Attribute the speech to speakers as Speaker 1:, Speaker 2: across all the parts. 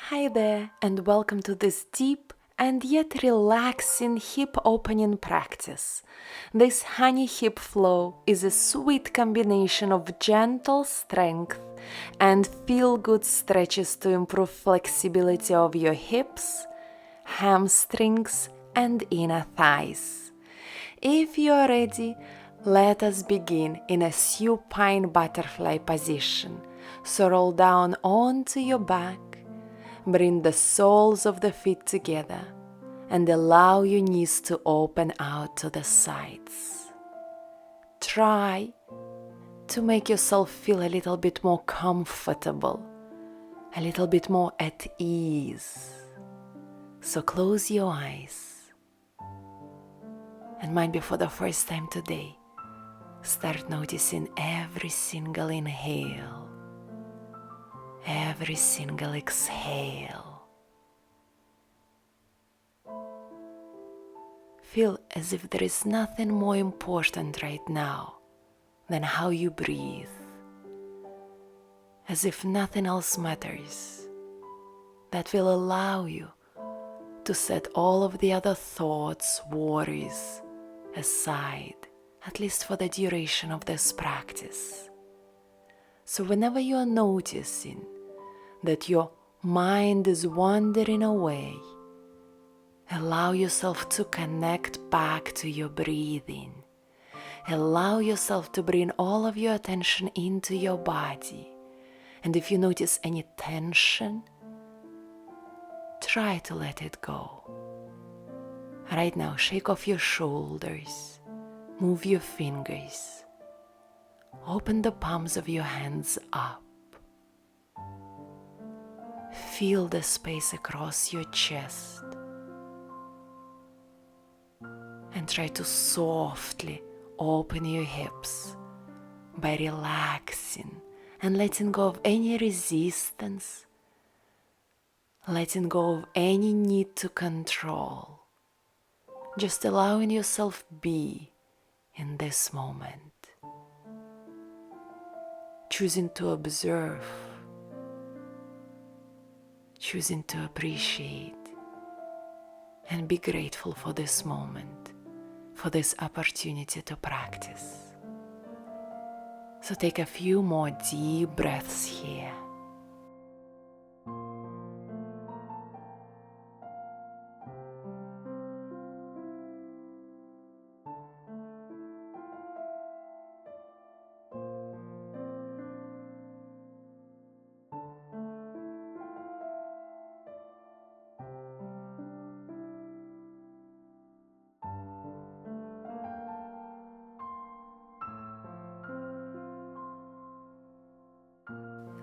Speaker 1: Hi there, and welcome to this deep and yet relaxing hip opening practice. This honey hip flow is a sweet combination of gentle strength and feel-good stretches to improve flexibility of your hips, hamstrings, and inner thighs. If you are ready, let us begin in a supine butterfly position. So roll down onto your back. Bring the soles of the feet together and allow your knees to open out to the sides. Try to make yourself feel a little bit more comfortable, a little bit more at ease. So close your eyes and maybe for the first time today, start noticing every single inhale, every single exhale. Feel as if there is nothing more important right now than how you breathe, as if nothing else matters. That will allow you to set all of the other thoughts, worries aside, at least for the duration of this practice. So whenever you are noticing that your mind is wandering away, allow yourself to connect back to your breathing. Allow yourself to bring all of your attention into your body. And if you notice any tension, try to let it go. Right now, shake off your shoulders, move your fingers, open the palms of your hands up. Feel the space across your chest. And try to softly open your hips by relaxing and letting go of any resistance, letting go of any need to control, just allowing yourself be in this moment, choosing to observe, choosing to appreciate and be grateful for this moment, for this opportunity to practice. So take a few more deep breaths here.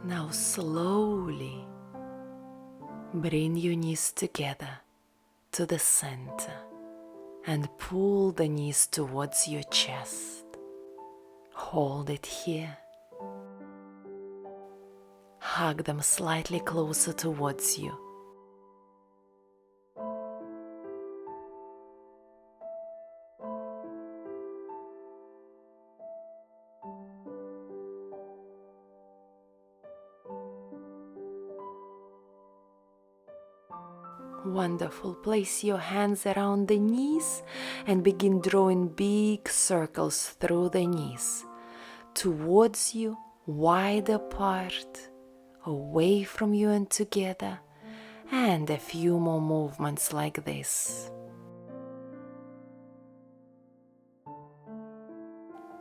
Speaker 1: Now slowly bring your knees together to the center and pull the knees towards your chest. Hold it here. Hug them slightly closer towards you. Wonderful. Place your hands around the knees and begin drawing big circles through the knees, towards you, wide apart, away from you and together, and a few more movements like this.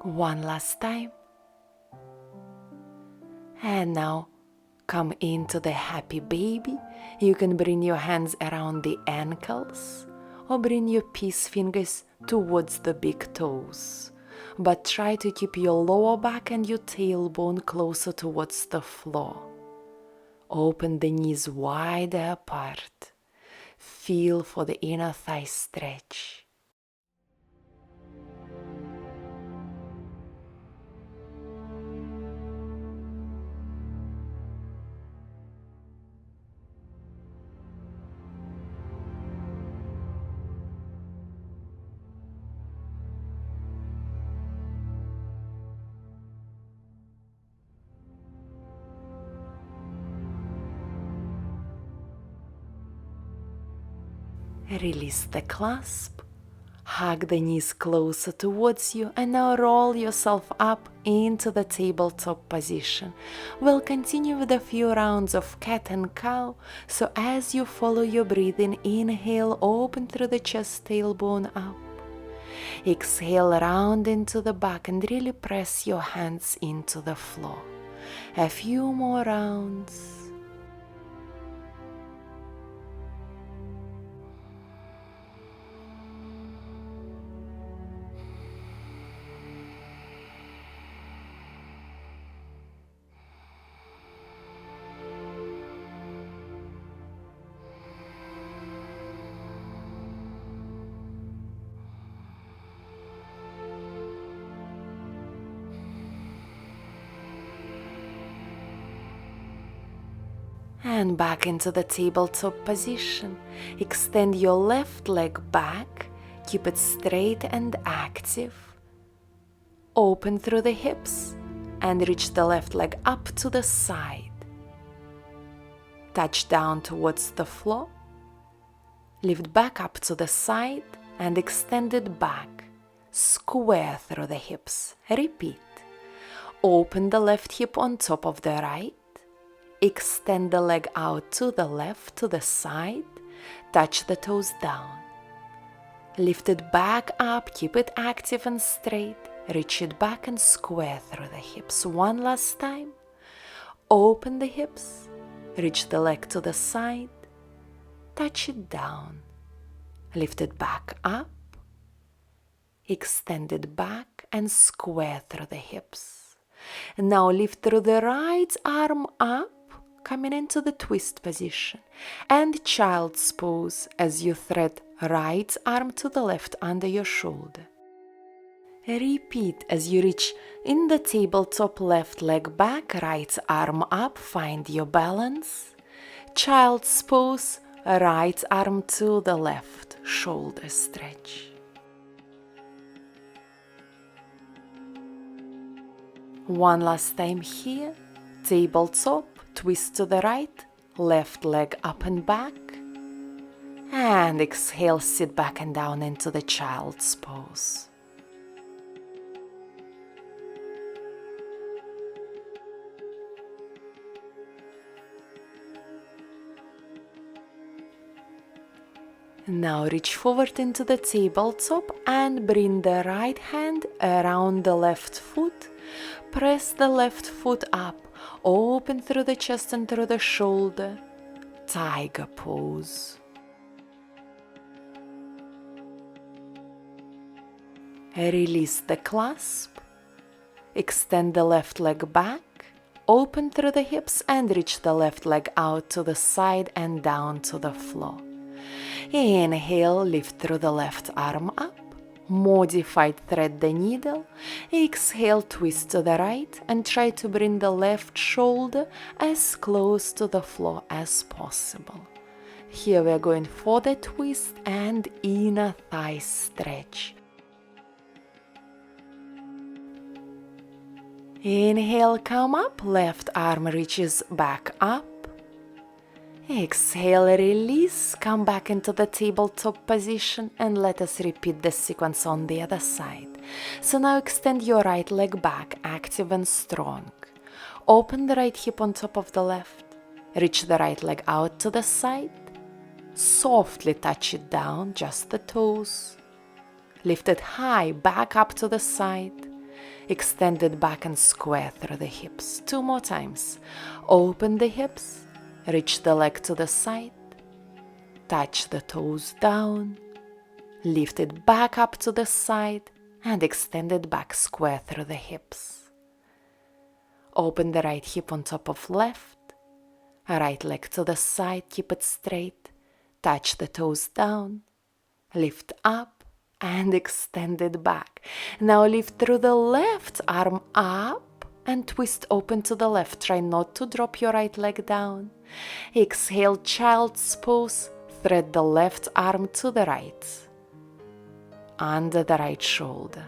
Speaker 1: One last time. And now come into the happy baby. You can bring your hands around the ankles or bring your peace fingers towards the big toes. But try to keep your lower back and your tailbone closer towards the floor. Open the knees wider apart. Feel for the inner thigh stretch. Release the clasp. Hug the knees closer towards you and now roll yourself up into the tabletop position. We'll continue with a few rounds of cat and cow, so as you follow your breathing, inhale, open through the chest, tailbone up. Exhale, round into the back and really press your hands into the floor. A few more rounds. And back into the tabletop position. Extend your left leg back, keep it straight and active. Open through the hips and reach the left leg up to the side. Touch down towards the floor. Lift back up to the side and extend it back. Square through the hips. Repeat. Open the left hip on top of the right. Extend the leg out to the left, to the side. Touch the toes down. Lift it back up, keep it active and straight. Reach it back and square through the hips. One last time. Open the hips. Reach the leg to the side. Touch it down. Lift it back up. Extend it back and square through the hips. Now lift through the right arm up, coming into the twist position, and child's pose as you thread right arm to the left under your shoulder. Repeat as you reach in the tabletop, left leg back, right arm up, find your balance. Child's pose, right arm to the left, shoulder stretch. One last time here, tabletop, twist to the right, left leg up and back, and exhale, sit back and down into the child's pose. Now reach forward into the tabletop and bring the right hand around the left foot. Press the left foot up, open through the chest and through the shoulder. Tiger pose. Release the clasp. Extend the left leg back, open through the hips and reach the left leg out to the side and down to the floor. Inhale, lift through the left arm up. Modified, thread the needle. Exhale, twist to the right and try to bring the left shoulder as close to the floor as possible. Here we are going for the twist and inner thigh stretch. Inhale, come up, left arm reaches back up. Exhale, release, come back into the tabletop position and let us repeat the sequence on the other side. So now extend your right leg back, active and strong. Open the right hip on top of the left. Reach the right leg out to the side. Softly touch it down, just the toes. Lift it high, back up to the side. Extend it back and square through the hips. 2 more times. Open the hips. Reach the leg to the side, touch the toes down, lift it back up to the side and extend it back, square through the hips. Open the right hip on top of left, right leg to the side, keep it straight, touch the toes down, lift up and extend it back. Now lift through the left arm up and twist open to the left. Try not to drop your right leg down. Exhale, child's pose. Thread the left arm to the right, under the right shoulder.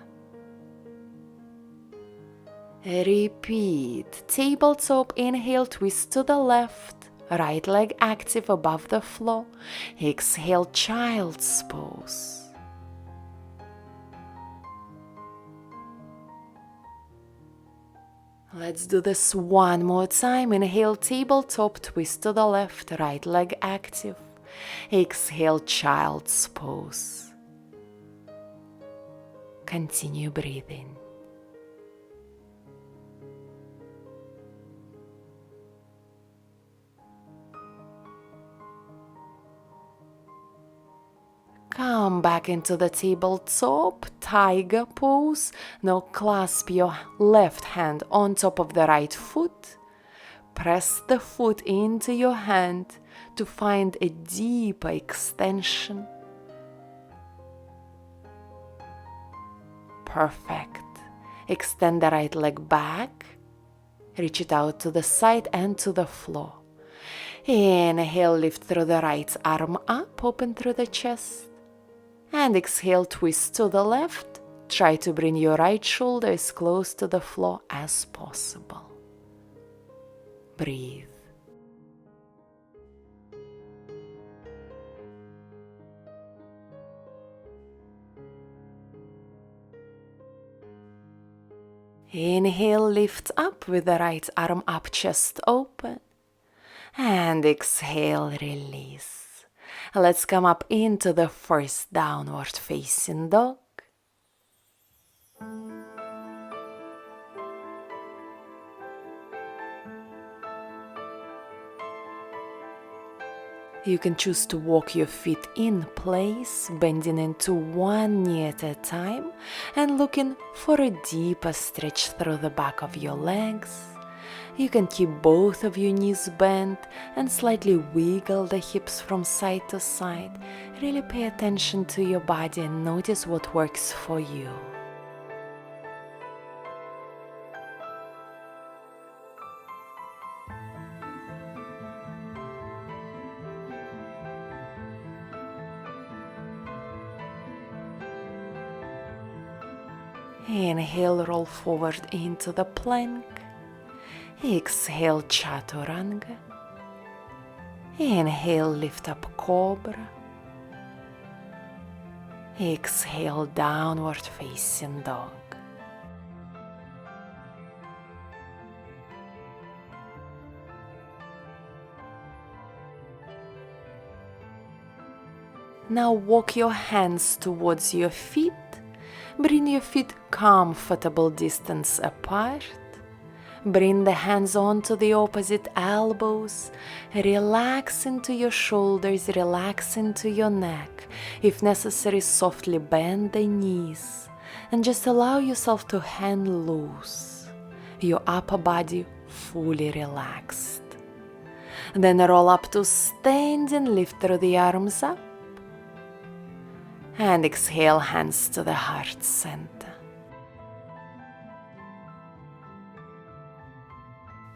Speaker 1: Repeat. Tabletop, inhale, twist to the left, right leg active above the floor. Exhale, child's pose. Let's do this one more time. Inhale, tabletop, twist to the left, right leg active. Exhale, child's pose. Continue breathing. Come back into the tabletop, tiger pose. Now clasp your left hand on top of the right foot. Press the foot into your hand to find a deeper extension. Perfect. Extend the right leg back. Reach it out to the side and to the floor. Inhale, lift through the right arm up, open through the chest. And exhale, twist to the left. Try to bring your right shoulder as close to the floor as possible. Breathe. Inhale, lift up with the right arm up, chest open. And exhale, release. Let's come up into the first downward facing dog. You can choose to walk your feet in place, bending into one knee at a time and looking for a deeper stretch through the back of your legs. You can keep both of your knees bent and slightly wiggle the hips from side to side. Really pay attention to your body and notice what works for you. Inhale, roll forward into the plank. Exhale, chaturanga. Inhale, lift up, cobra. Exhale, downward facing dog. Now walk your hands towards your feet. Bring your feet comfortable distance apart. Bring the hands onto the opposite elbows. Relax into your shoulders, relax into your neck. If necessary, softly bend the knees. And just allow yourself to hang loose. Your upper body fully relaxed. Then roll up to standing, lift through the arms up. And exhale, hands to the heart center.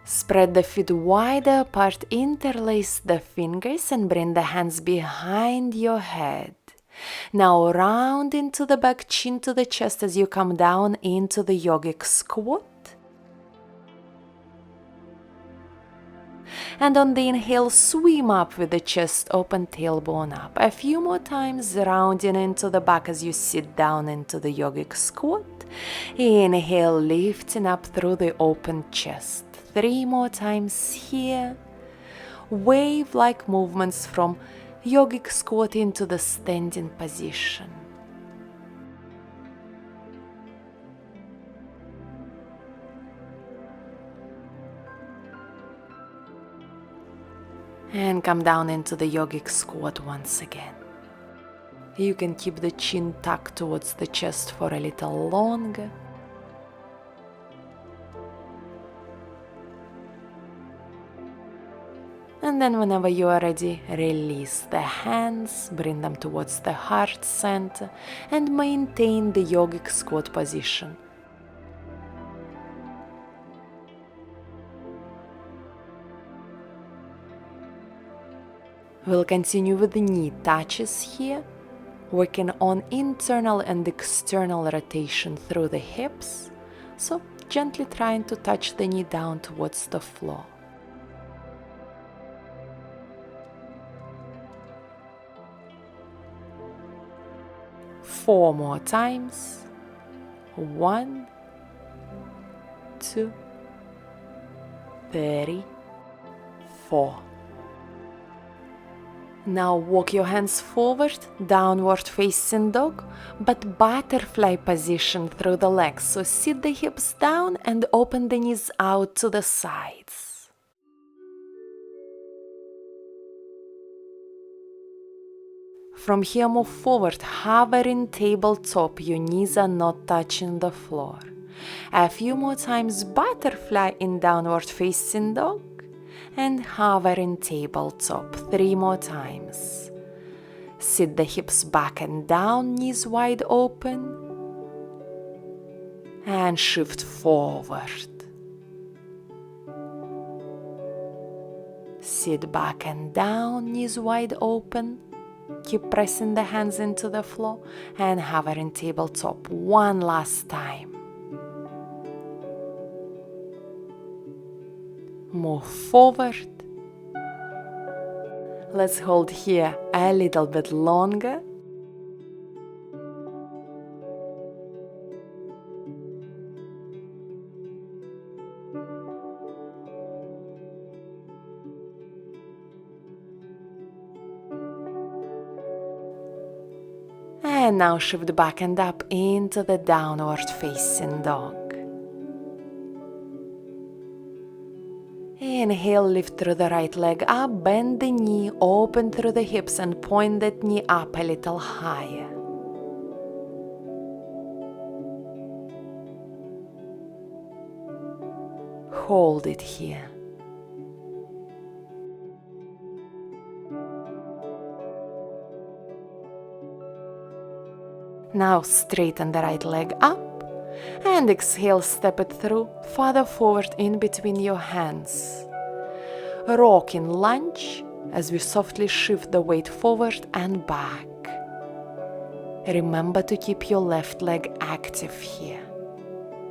Speaker 1: Spread the feet wider apart, interlace the fingers and bring the hands behind your head. Now round into the back, chin to the chest as you come down into the yogic squat. And on the inhale, swim up with the chest open, tailbone up. A few more times, rounding into the back as you sit down into the yogic squat. Inhale, lifting up through the open chest. 3 more times here. Wave-like movements from yogic squat into the standing position. And come down into the yogic squat once again. You can keep the chin tucked towards the chest for a little longer. And then whenever you are ready, release the hands, bring them towards the heart center and maintain the yogic squat position. We'll continue with the knee touches here, working on internal and external rotation through the hips, so gently trying to touch the knee down towards the floor. 4 more times. 1, 2, 3, 4. Now walk your hands forward, downward facing dog, but butterfly position through the legs. So sit the hips down and open the knees out to the sides. From here, move forward, hovering tabletop. Your knees are not touching the floor. A few more times, butterfly in downward facing dog. And hovering tabletop 3 more times. Sit the hips back and down, knees wide open. And shift forward. Sit back and down, knees wide open. Keep pressing the hands into the floor and hovering tabletop one last time. Move forward. Let's hold here a little bit longer. And now shift back and up into the downward facing dog. Inhale, lift through the right leg up, bend the knee, open through the hips and point that knee up a little higher. Hold it here. Now straighten the right leg up and exhale, step it through, further forward in between your hands. Rocking lunge as we softly shift the weight forward and back. Remember to keep your left leg active here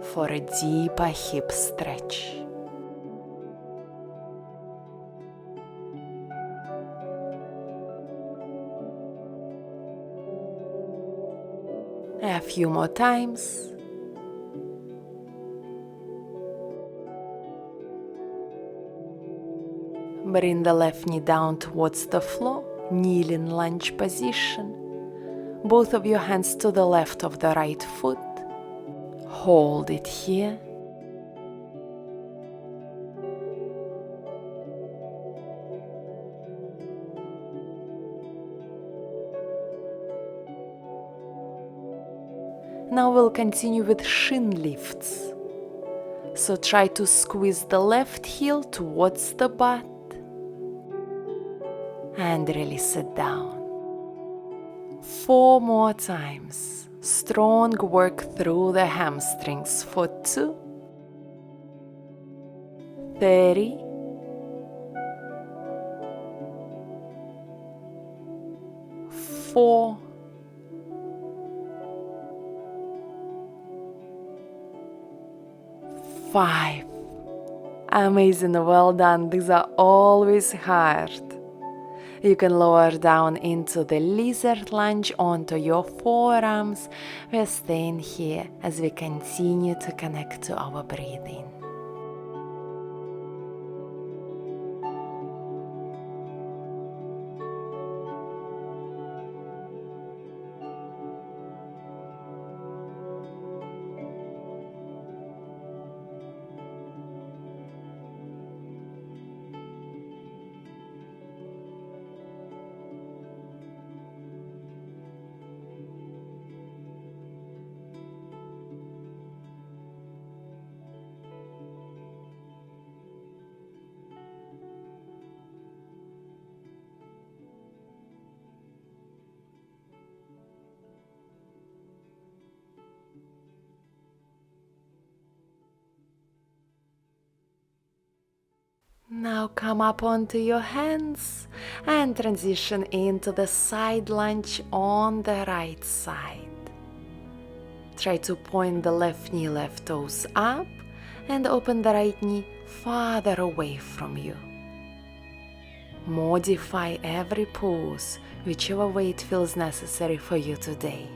Speaker 1: for a deeper hip stretch. A few more times. Bring the left knee down towards the floor, kneeling lunge position. Both of your hands to the left of the right foot. Hold it here. Now we'll continue with shin lifts. So try to squeeze the left heel towards the butt and release it down. 4 more times. Strong work through the hamstrings for 2, 3, 4, 5. Amazing, well done. These are always hard. You can lower down into the lizard lunge onto your forearms. We're staying here as we continue to connect to our breathing. Now come up onto your hands and transition into the side lunge on the right side. Try to point the left knee, left toes up and open the right knee farther away from you. Modify every pose, whichever way it feels necessary for you today.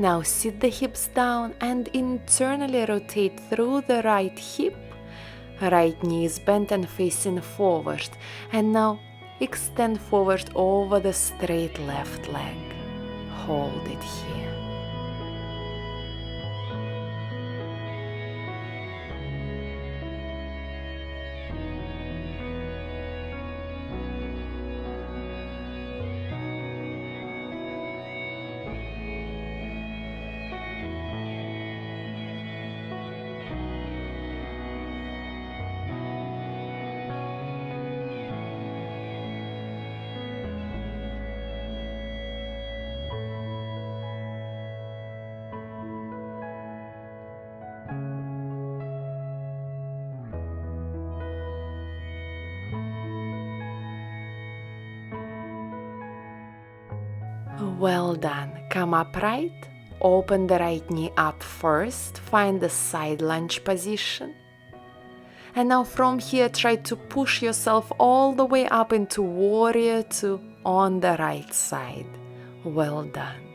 Speaker 1: Now sit the hips down and internally rotate through the right hip. Right knee is bent and facing forward. And now extend forward over the straight left leg. Hold it here. Well done. Come upright. Open the right knee up first. Find the side lunge position. And now from here, try to push yourself all the way up into Warrior Two on the right side. Well done.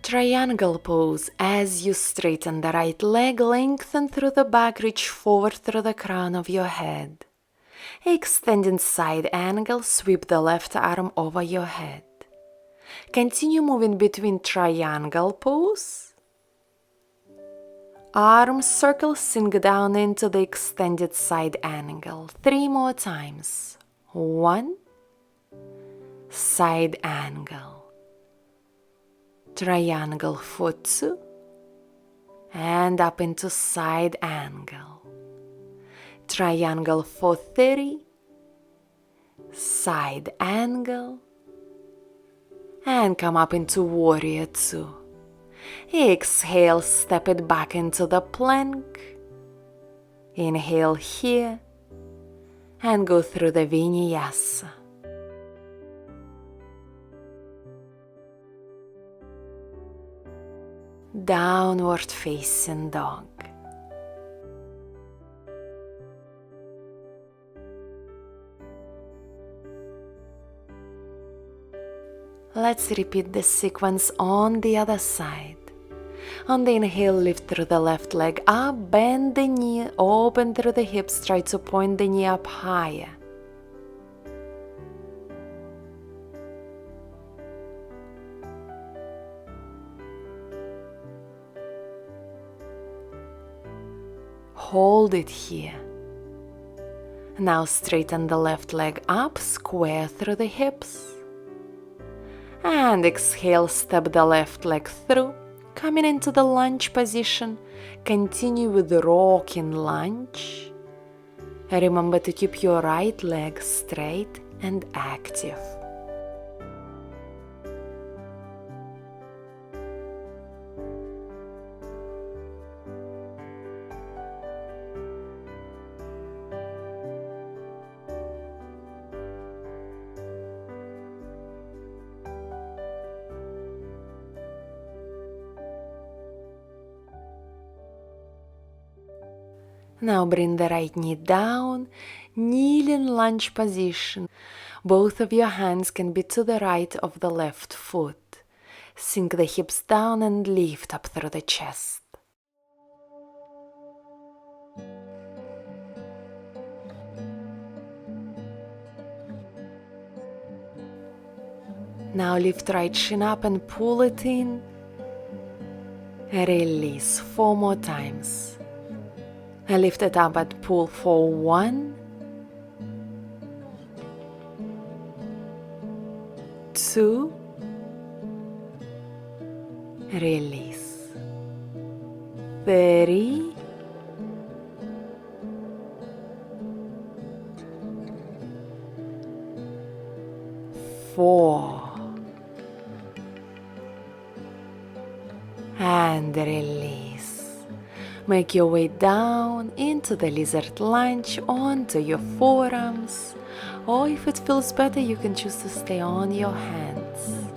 Speaker 1: Triangle pose. As you straighten the right leg, lengthen through the back, reach forward through the crown of your head. Extending side angle, sweep the left arm over your head. Continue moving between triangle pose. Arm circle, sink down into the extended side angle. 3 more times. 1. Side angle. Triangle for 2. And up into side angle. Triangle for 3. Side angle. And come up into Warrior Two. Exhale, step it back into the plank. Inhale here. And go through the vinyasa. Downward facing dog. Let's repeat this sequence on the other side. On the inhale, lift through the left leg up, bend the knee, open through the hips, try to point the knee up higher. Hold it here. Now straighten the left leg up, square through the hips. And exhale, step the left leg through, coming into the lunge position. Continue with the rocking lunge. Remember to keep your right leg straight and active. Now bring the right knee down, kneeling lunge position. Both of your hands can be to the right of the left foot. Sink the hips down and lift up through the chest. Now lift right shin up and pull it in. Release 4 more times. Lift it up and pull for 1, 2, release, 3, 4, and release. Make your way down into the lizard lunge onto your forearms, or if it feels better, you can choose to stay on your hands.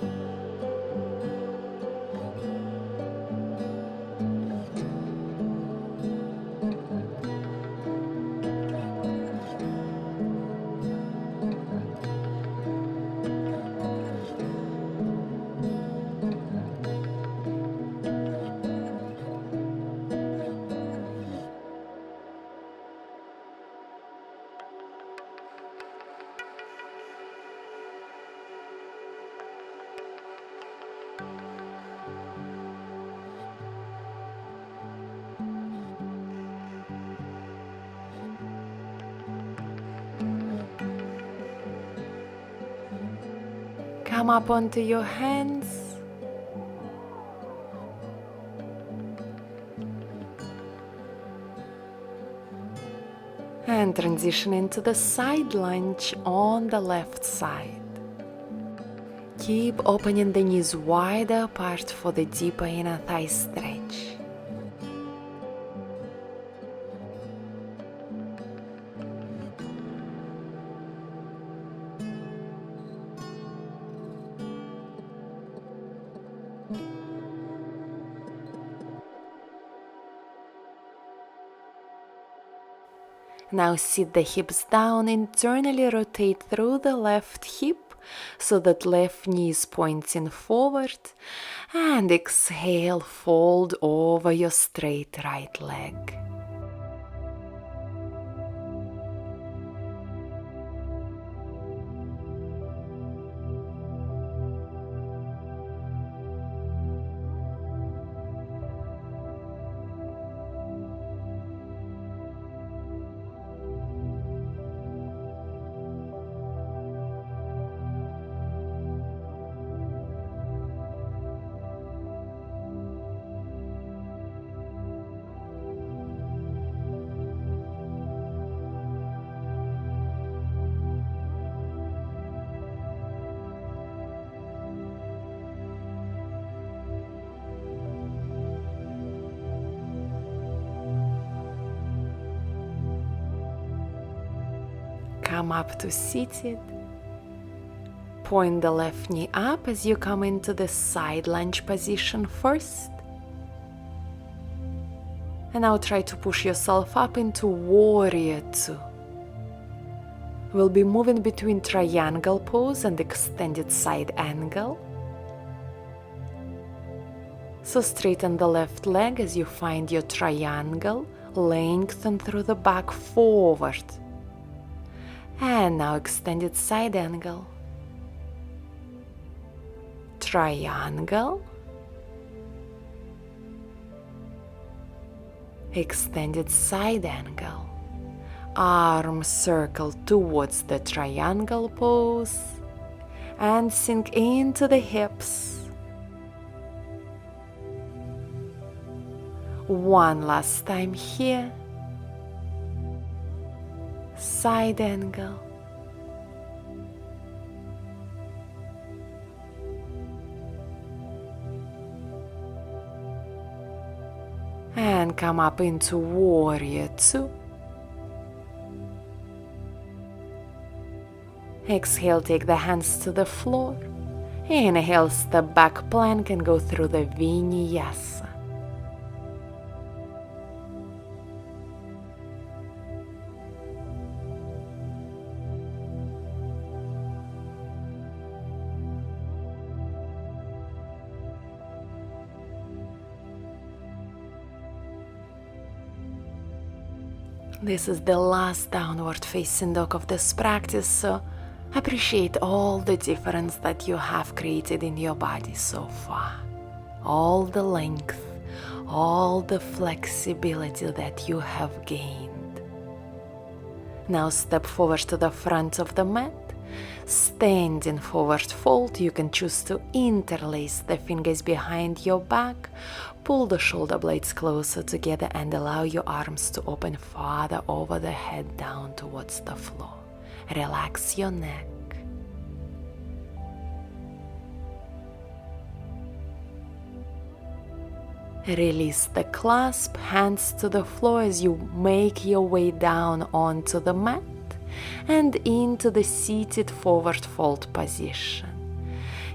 Speaker 1: Come up onto your hands. And transition into the side lunge on the left side. Keep opening the knees wider apart for the deeper inner thigh stretch. Now sit the hips down, internally rotate through the left hip so that left knee is pointing forward, and exhale, fold over your straight right leg. Come up to seated. Point the left knee up as you come into the side lunge position first. And now try to push yourself up into warrior two. We'll be moving between triangle pose and extended side angle. So straighten the left leg as you find your triangle, lengthen through the back forward. And now extended side angle. Triangle. Extended side angle. Arm circle towards the triangle pose. And sink into the hips. One last time here. Side angle. And come up into warrior two. Exhale, take the hands to the floor. Inhale, step back plank and go through the vinyasa. This is the last downward facing dog of this practice, so appreciate all the difference that you have created in your body so far. All the length, all the flexibility that you have gained. Now step forward to the front of the mat. Standing forward fold, you can choose to interlace the fingers behind your back, pull the shoulder blades closer together and allow your arms to open farther over the head down towards the floor. Relax your neck. Release the clasp, hands to the floor as you make your way down onto the mat and into the seated forward fold position.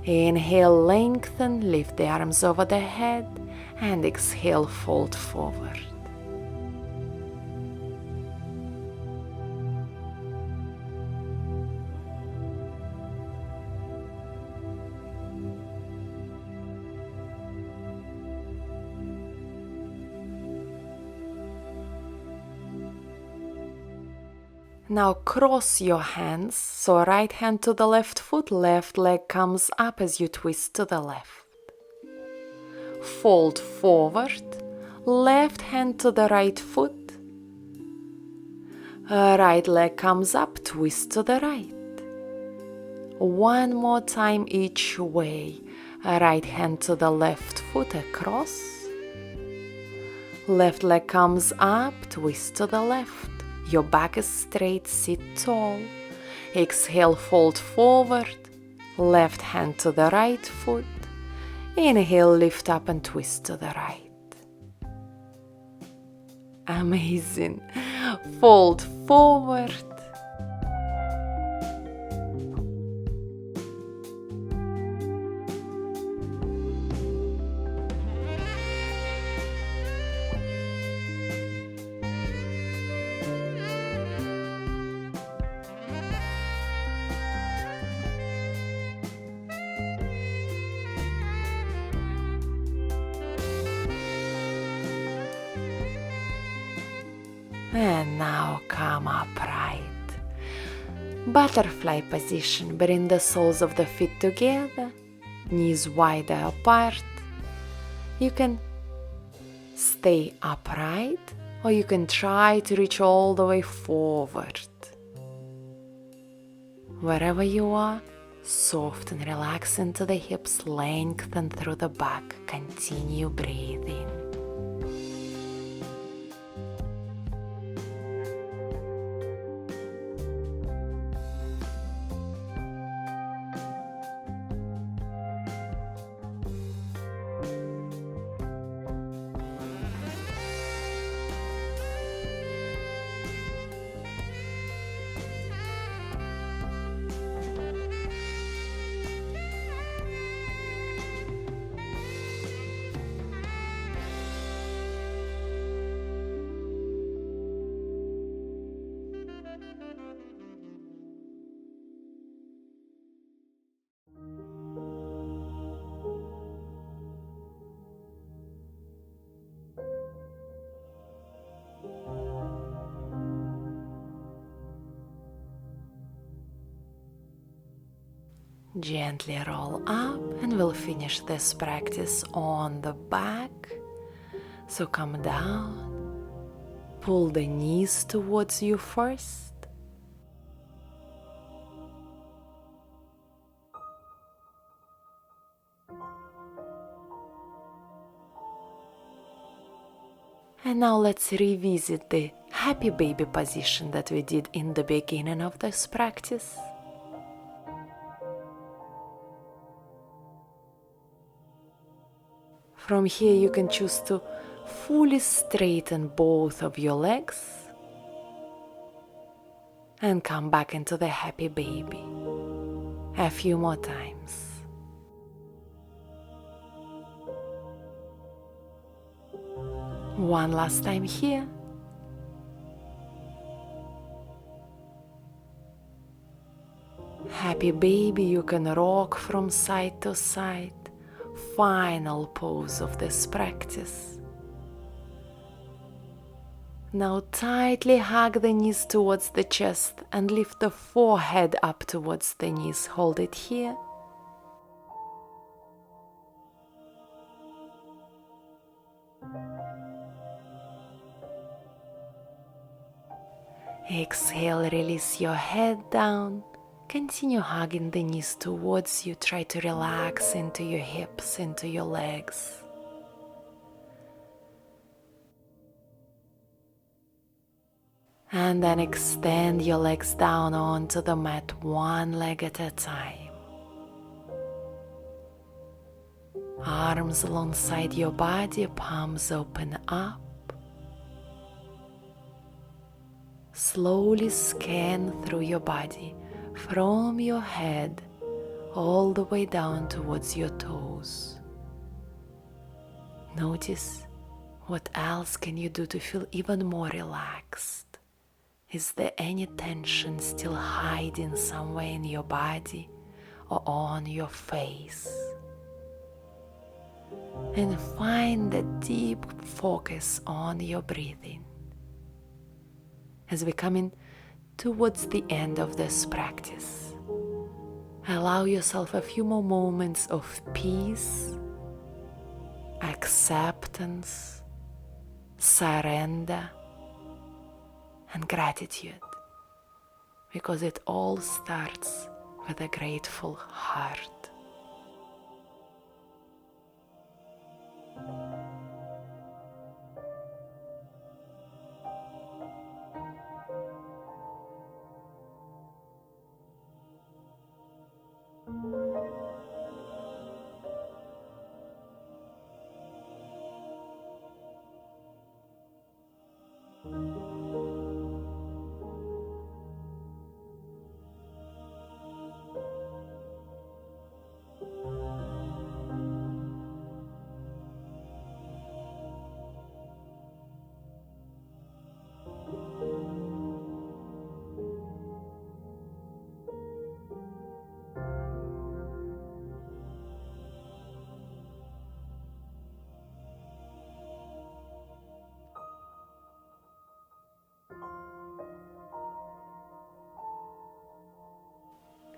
Speaker 1: Inhale, lengthen, lift the arms over the head, and exhale, fold forward. Now cross your hands, so right hand to the left foot, left leg comes up as you twist to the left. Fold forward, left hand to the right foot. Right leg comes up, twist to the right. One more time each way. Right hand to the left foot across. Left leg comes up, twist to the left. Your back is straight, sit tall. Exhale, fold forward. Left hand to the right foot. Inhale, lift up and twist to the right. Amazing. Fold forward. And now come upright. Butterfly position. Bring the soles of the feet together, knees wider apart. You can stay upright or you can try to reach all the way forward. Wherever you are, soft and relax into the hips, lengthen through the back. Continue breathing. Gently roll up and we'll finish this practice on the back. So come down, pull the knees towards you first. And now let's revisit the happy baby position that we did in the beginning of this practice. From here you can choose to fully straighten both of your legs and come back into the happy baby a few more times. One last time here. Happy baby, you can rock from side to side. Final pose of this practice. Now tightly hug the knees towards the chest and lift the forehead up towards the knees. Hold it here. Exhale, release your head down. Continue hugging the knees towards you. Try to relax into your hips, into your legs. And then extend your legs down onto the mat, one leg at a time. Arms alongside your body, palms open up. Slowly scan through your body, from your head all the way down towards your toes. Notice what else can you do to feel even more relaxed. Is there any tension still hiding somewhere in your body or on your face? And find a deep focus on your breathing. As we come in towards the end of this practice, allow yourself a few more moments of peace, acceptance, surrender, and gratitude, because it all starts with a grateful heart.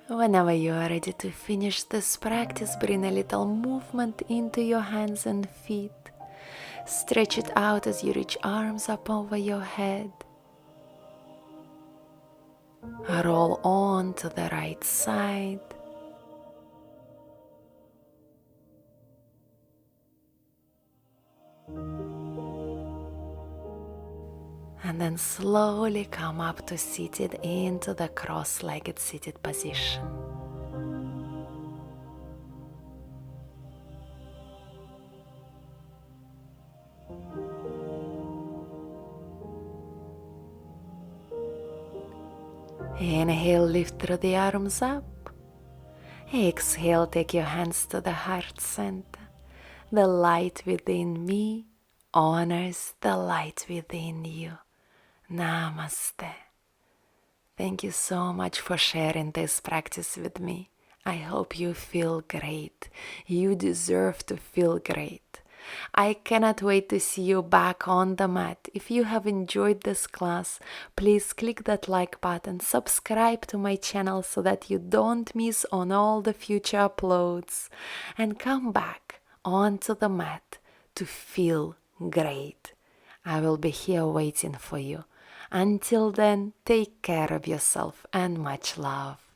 Speaker 1: Whenever you are ready to finish this practice, bring a little movement into your hands and feet. Stretch it out as you reach arms up over your head. Roll on to the right side. And then slowly come up to seated into the cross-legged seated position. Inhale, lift through the arms up. Exhale, take your hands to the heart center. The light within me honors the light within you. Namaste. Thank you so much for sharing this practice with me. I hope you feel great. You deserve to feel great. I cannot wait to see you back on the mat. If you have enjoyed this class, please click that like button, subscribe to my channel so that you don't miss on all the future uploads, and come back onto the mat to feel great. I will be here waiting for you. Until then, take care of yourself and much love.